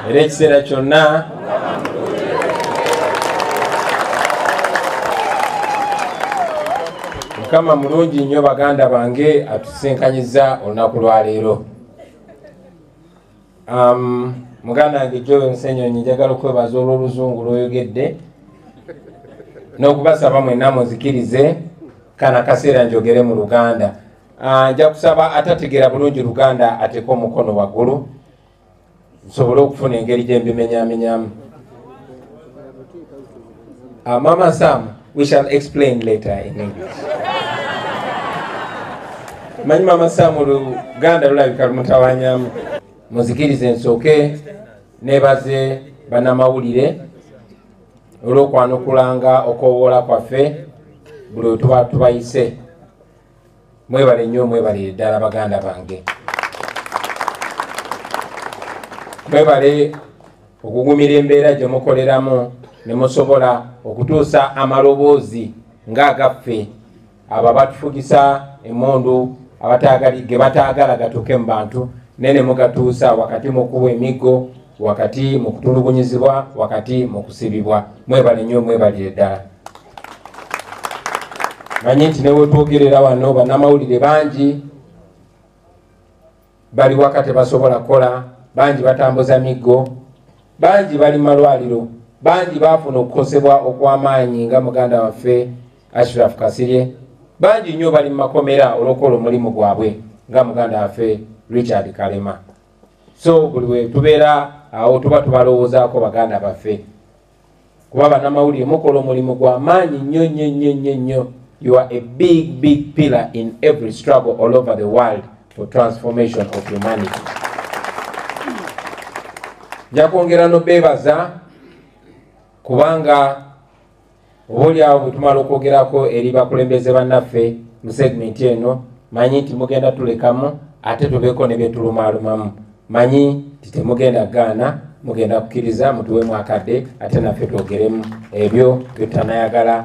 era ekiseera kyonna Mukama mulungi nnyo baganda bange atusenkanyiza olunaku lwa leero. Muganda wange Joe Nsenyonyi njagala okwebaza olw'oluzungu lw'oyogedde n'okubasaba mwenna muzikirize kana kaseera njogere mu Luganda. Nja kusaba atategeera bulungi Luganda ateeka omukono waggulu nsobole okufuna engeri gye mbimenyaamenyamu. Mama Sam, we shall explain later in English. Manyi Mama Sam Luganda lulabika lumutawanyamu. Muzikirize nsooke nebaze bannamawulire olw'okwanukulanga okwowoola kwaffe buli we tuba tubayise. Mwebale nnyo, mwebalire ddala baganda bange. Mwebale okugumira embeera gye mukoleramu ne musobola okutuusa amaloboozi ng'agaffe abo abatufugisa emmundu ge bataagala gatuuke mu bantu nene mugatuusa wakati mu kuwa emiggo, wakati mu kutulugunyizibwa, wakati mu kusibibwa. Mwebale nnyo, mwebalire ddala. Manyi nti ne wetwogerera wano bannamawulire bangi bali waka tebasobola kukola, bangi batambuza miggo, bangi bali malwaliro, bangi baafuna okukosebwa okw'amaanyi nga muganda waffe Ashraf Kasirye, bangi nnyo bali mu makomera olw'okukola omulimu gwabwe nga muganda waffe Richard Kalema. So buli we tubeera awo tuba tubalowoozaako baganda baffe kuba bannamawulire mukola omulimu gw'amaanyi nnyo. You are a big pillar in every struggle all over the world for transformation of humanity. Nja kwongera n'obeebaza kubanga obuli awo bwe tumala okwogerako eri bakulembeze bannaffe mu segmenti eno, manyi nti mugenda tulekamu ate tubeeko ne bye tulumaalumamu. Manyi nti temugenda gaana, mugenda kukkiriza mutuweemu akadde ate naffe twogeremu ebyo bye tutanayagala